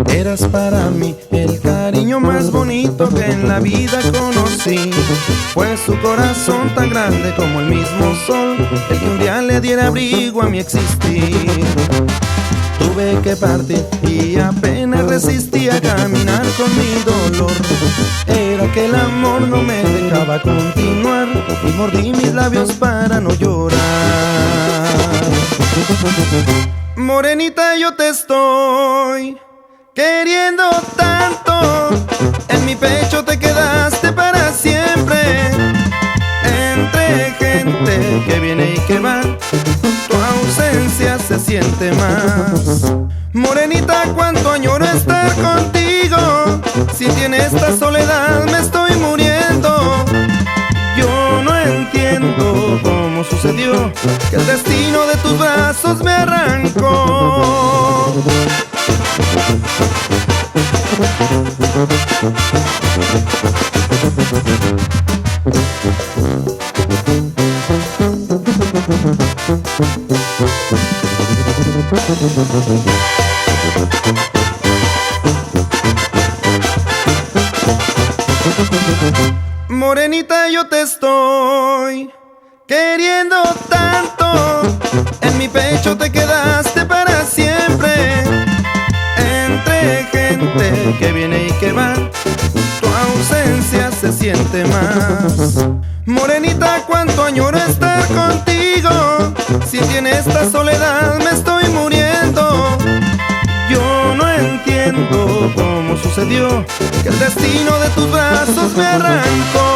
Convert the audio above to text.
Eras para mí el cariño más bonito que en la vida conocí. Fue su corazón tan grande como el mismo sol, el que un día le diera abrigo a mi existir. Tuve que partir y apenas resistí a caminar con mi dolor. Era que el amor no me dejaba continuar y mordí mis labios para no llorar. Morenita, yo te estoy queriendo tanto, en mi pecho te quedaste para siempre. Entre gente que viene y que va, tu ausencia se siente más. Morenita, cuánto añoro estar contigo, si en esta soledad me estoy muriendo. Yo no entiendo cómo sucedió que el destino de tus brazos me arrancó. Morenita, yo te estoy queriendo tanto, en mi pecho te quedaste para siempre. Entre gente que viene y que va, tu ausencia se siente más. Morenita, cuánto añoro estar contigo, si en esta soledad me estoy muriendo. Yo no entiendo cómo sucedió que el destino de tus brazos me arrancó.